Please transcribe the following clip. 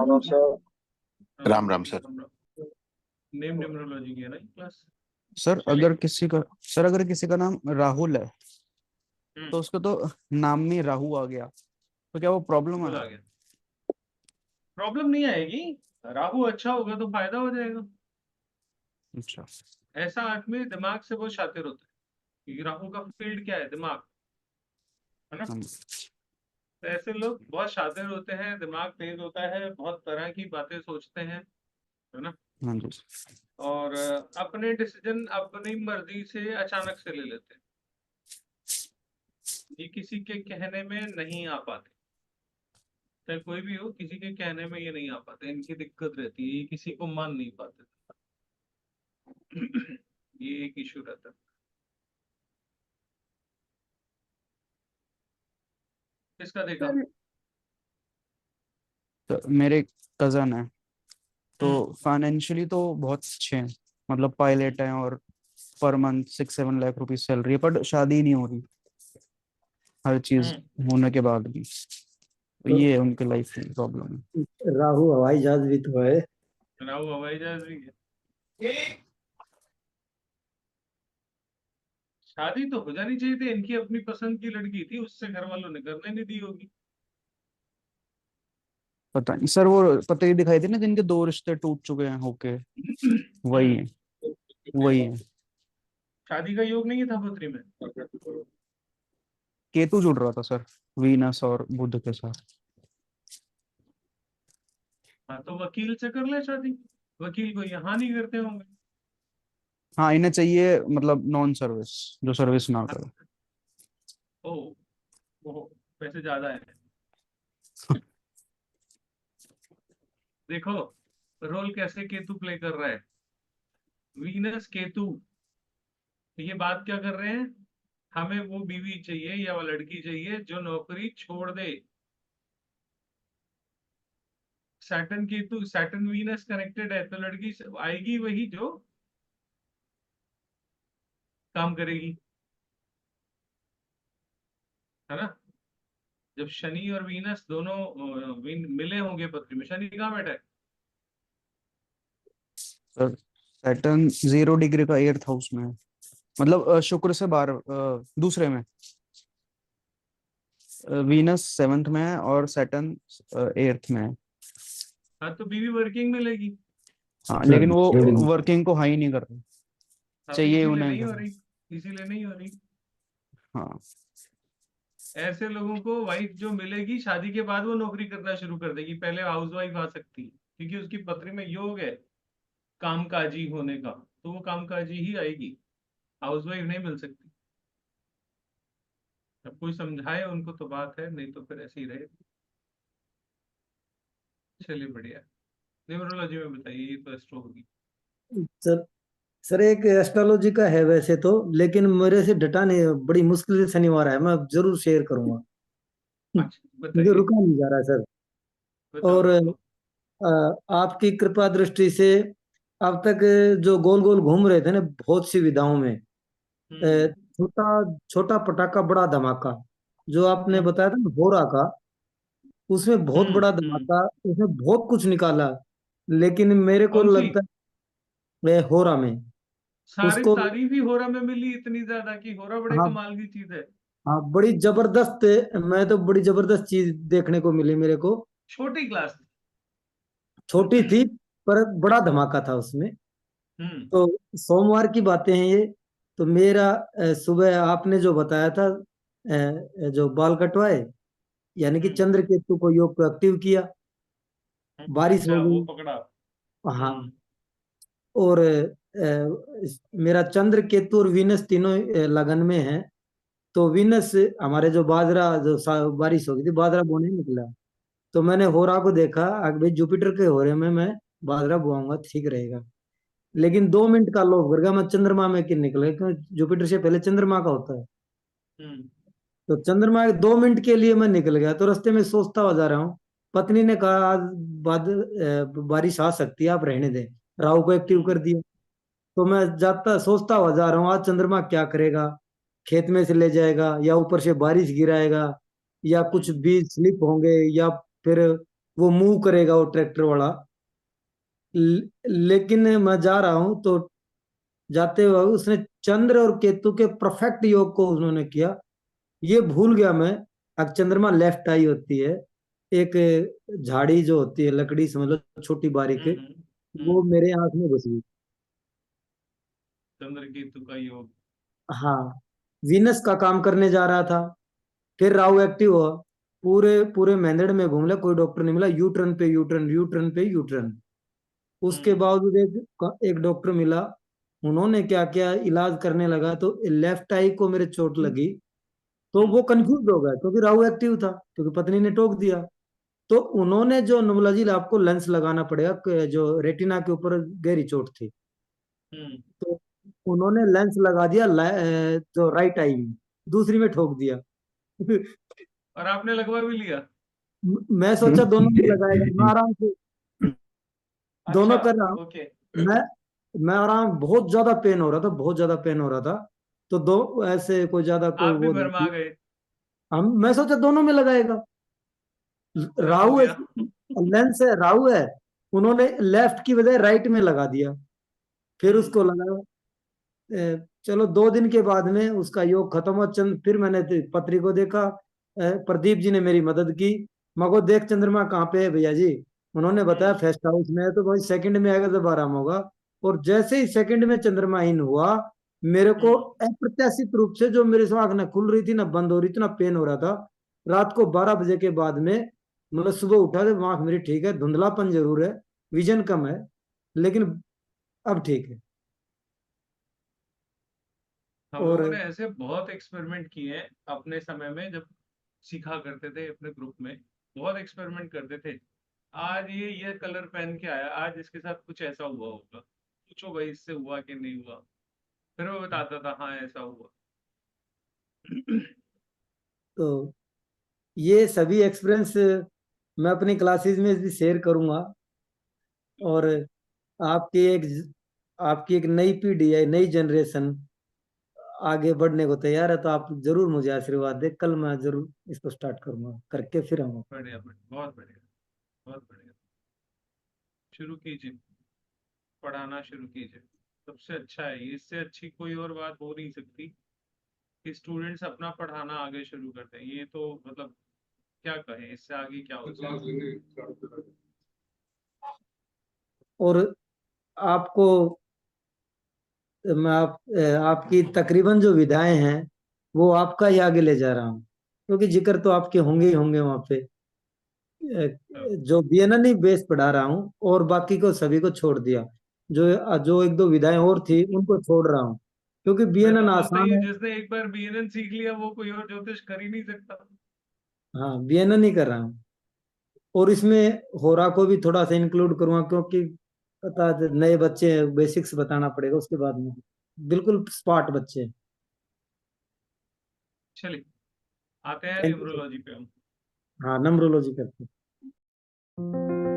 Hello sir. Ram Ram sir. Name numerology की है ना क्लास। सर अगर किसी का नाम राहुल है तो उसको तो नाम में राहु आ गया, तो क्या वो प्रॉब्लम आ आ गया? प्रॉब्लम नहीं आएगी, राहु अच्छा होगा तो फायदा हो जाएगा। अच्छा, ऐसा आदमी दिमाग से बहुत शातिर होता है, क्योंकि राहु का फील्ड क्या है? दिमाग, है ना। तो ऐसे लोग बहुत शातिर होते हैं, दिमाग तेज होता है, बहुत तरह की बातें सोचते हैं, है ना। हाँ जी। और अपने डिसीजन अपनी मर्जी से अचानक से ले लेते हैं, ये किसी के कहने में नहीं आ पाते। चाहे कोई भी हो, किसी के कहने में ये नहीं आ पाते, इनकी दिक्कत रहती है, ये किसी को मान नहीं पाते। ये एक इशू रहता है। किसका देखा? तो मेरे कजन है, तो फाइनेंशियली तो बहुत अच्छे हैं, मतलब पायलट हैं और per month 6-7 lakh rupees salary है, बट शादी नहीं हो रही हर चीज होने के बाद भी। तो ये है उनके लाइफ की प्रॉब्लम है। राहु हवाई जहाज भी तो है। राहु हवाई जहाज भी है। शादी तो हो जानी चाहिए थी, इनकी अपनी पसंद की लड़की थी, उससे घर वालों ने करने नहीं दी होगी। पता नहीं सर, वो पतरी दिखाई थी ना जिनके 2 रिश्ते टूट चुके हैं होके, वही है, वही है। शादी का योग नहीं था पत्री में। केतु जुड़ रहा था सर, वीनस और बुध के साथ। हाँ, तो वकील से कर ले शादी, वकील को यहाँ नहीं करते होंगे। हाँ, इन्हें चाहिए मतलब नॉन सर्विस, जो सर्विस ना करे। ओ, वो पैसे ज्यादा है। देखो रोल कैसे केतु प्ले कर रहा है, वीनस केतु। ये बात क्या कर रहे हैं? हमें वो बीवी चाहिए या वो लड़की चाहिए जो नौकरी छोड़ दे। Saturn Ketu, Saturn Venus connected है, तो लड़की आएगी वही जो काम करेगी, है ना। जब शनि और वीनस दोनों मिले होंगे पृथ्वी में, शनि कहाँ बैठा है? सर सैटर्न 0 डिग्री का 8th हाउस में है, मतलब शुक्र से 12 दूसरे में। वीनस 7th में है और सैटर्न 8th में है। हाँ, तो बीवी वर्किंग मिलेगी। हाँ, लेकिन वो वर्किंग को हाई नहीं कर रहे, हाँ, चाहिए इसीलिए उन्हें नहीं हो घर। रही, इसीलिए नहीं हो रही। हाँ, ऐसे लोगों को वाइफ जो मिलेगी शादी के बाद वो नौकरी करना शुरू कर देगी, पहले हाउस वाइफ आ सकती है, क्योंकि उसकी पत्री में योग है कामकाजी होने का, तो वो कामकाजी ही आएगी, हाउस वाइफ नहीं मिल सकती। अब कोई समझाए उनको तो बात है, नहीं तो फिर ऐसे ही रहे। चलिए बढ़िया। न्यूमरोलॉजी में बताइए, ये तो एस्ट्रो होगी। सर सर एक एस्ट्रोलॉजी का है वैसे तो, लेकिन मेरे से डटा नहीं, बड़ी मुश्किल से शनिवार है। मैं जरूर शेयर करूंगा। अच्छा मुझे बताइए। रुका नहीं जा रहा है सर। बताओ और बताओ। आपकी कृपा दृष्टि से अब तक जो गोल गोल घूम रहे थे ना बहुत सी विधाओं में, छोटा छोटा पटाखा बड़ा धमाका जो आपने बताया था ना होरा का, उसमें बहुत बड़ा धमाका, उसमें बहुत कुछ निकाला। लेकिन मेरे को कौन सी? लगता है होरा में सारी उसको, तारीफ ही होरा में मिली इतनी ज्यादा कि होरा बड़े हाँ कमाल की चीज है। हाँ, बड़ी जबरदस्त। मैं तो बड़ी जबरदस्त चीज देखने को मिली मेरे को। छोटी क्लास। छोटी थी पर बड़ा धमाका था उसमें। तो सोमवार की बातें हैं ये। तो मेरा सुबह आपने जो बताया था, जो बाल कटवाए, यानी कि चंद्र केतु को योग को एक्टिव किया, बारिश अच्छा हो वो गई। पकड़ा। हाँ, और मेरा चंद्र केतु और वीनस तीनों लगन में है। तो वीनस हमारे जो बाजरा जो बारिश हो गई थी, बाजरा बोने निकला। तो मैंने होरा को देखा, भाई जुपिटर के होरे में मैं बाजरा बोआऊंगा ठीक रहेगा। लेकिन 2 मिनट का लोभ कर गया, मैं चंद्रमा में क्यों निकले, क्योंकि जुपिटर से पहले चंद्रमा का होता है। तो चंद्रमा 2 मिनट के लिए मैं निकल गया। तो रास्ते में सोचता हुआ जा रहा हूँ, पत्नी ने कहा आज बारिश आ सकती है, आप रहने दें। राहु को एक्टिव कर दिया। तो मैं जाता सोचता हुआ जा रहा हूँ, आज चंद्रमा क्या करेगा, खेत में से ले जाएगा या ऊपर से बारिश गिराएगा या कुछ बीज स्लिप होंगे या फिर वो मूव करेगा वो ट्रैक्टर वाला। लेकिन मैं जा रहा हूं तो जाते हुए उसने चंद्र और केतु के परफेक्ट योग को उन्होंने किया। ये भूल गया मैं। अब चंद्रमा लेफ्ट आई होती है, एक झाड़ी जो होती है लकड़ी समझ लो छोटी बारीक, वो हम्म। मेरे आंख में घुस गई। चंद्र केतु का योग। हाँ, वीनस का काम करने जा रहा था, फिर राहु एक्टिव हुआ। पूरे पूरे मेंदड़ में घूम लिया, कोई डॉक्टर नहीं मिला। यू टर्न पे यू टर्न, यू टर्न पे यू टर्न। उसके बावजूद एक एक डॉक्टर मिला। उन्होंने क्या किया, इलाज करने लगा तो लेफ्ट आई को मेरे चोट लगी। तो वो कंफ्यूज हो गया क्योंकि राहु एक्टिव था, क्योंकि पत्नी ने टोक दिया। तो उन्होंने जो नमुलाजी आपको लेंस लगाना पड़ेगा, जो रेटिना के ऊपर गहरी चोट थी, तो उन्होंने लेंस लगा दिया जो राइट आई में, दूसरी में ठोक दिया। और आपने लगवा भी लिया? मैं सोचा दोनों में लगाएगा, मैं आराम से दोनों अच्छा, कर रहा हूँ। ओके। मैं मैं आराम, बहुत ज्यादा पेन हो रहा था, बहुत ज्यादा पेन हो रहा था। तो दो ऐसे कोई ज्यादा कोई आप भी वो नहीं भरमा थी। गए? हम मैं सोचा दोनों में लगाएगा। क्या हो राहु है, गया? लेंस है, राहु है। उन्होंने लेफ्ट की बजाय राइट में लगा दिया। फिर उसको लगाया। चलो 2 दिन के बाद में उसका योग खत्म हुआ। चंद फिर मैंने पत्री को देखा। प्रदीप जी ने मेरी मदद की। मगो देख चंद्रमा कहाँ पे है भैया जी। उन्होंने बताया फेस्ट हाउस में है, तो भाई सेकंड में आएगा तो आराम होगा। और जैसे ही सेकंड में चंद्रमा इन हुआ, मेरे को अप्रत्याशित रूप से, जो मेरे से आंख ना खुल रही थी ना बंद हो रही थी ना पेन हो रहा था, रात को 12 बजे के बाद में, मतलब सुबह उठा तो आंख मेरी ठीक है, धुंधलापन जरूर है, विजन कम है, लेकिन अब ठीक है। हम और लोगों ने ऐसे बहुत एक्सपेरिमेंट किए हैं अपने समय में, जब सीखा करते थे अपने ग्रुप में। बहुत एक्सपेरिमेंट करते थे। आज ये कलर पहन के आया, आज इसके साथ कुछ ऐसा हुआ होगा, पूछो भाई इससे हुआ कि नहीं हुआ। फिर वो बताता था हाँ ऐसा हुआ। तो ये सभी एक्सपीरियंस मैं अपनी क्लासेस में भी शेयर करूंगा। और आपकी एक आपकी एक नई पीढ़ी है, नई जनरेशन आगे बढ़ने को तैयार है, तो आप जरूर मुझे आशीर्वाद दे। कल मैं जरूर इसको स्टार्ट करूंगा करके फिर हम। बढ़िया बढ़िया, बहुत बढ़िया, बहुत बढ़िया। शुरू कीजिए, पढ़ाना शुरू कीजिए। सबसे अच्छा है, इससे अच्छी कोई और बात हो नहीं सकती कि स्टूडेंट्स अपना पढ़ाना आगे शुरू करते हैं। ये तो मतलब क्या कहें, इससे आगे क्या हो सकता है। और आपको मैं आपकी तकरीबन जो विधाएं हैं वो आपका ही आगे ले जा रहा हूँ, क्योंकि जिक्र तो आपके होंगे ही होंगे वहां पे। जो बीएनएन ही बेस पढ़ा रहा हूँ, और बाकी को सभी को छोड़ दिया। जो जो एक दो विधाएं और थी उनको छोड़ रहा हूँ, क्योंकि मैं तो बीएनएन बोलता ही आसान हूँ, है। जिसने एक बार बीएनएन सीख लिया वो कोई और ज्योतिष कर ही नहीं सकता। हाँ, बीएनएन ही कर रहा हूँ। और इसमें होरा को भी थोड़ा सा इंक्लूड करूंगा, क्योंकि पता है, नए बच्चे बेसिक्स बताना पड़ेगा उसके बाद में, बिल्कुल स्मार्ट बच्चे। चलिए, आते हैं थैंक यू सर। न्यूमरोलॉजी पे हम। हाँ, नम्रोलॉजी करते हैं।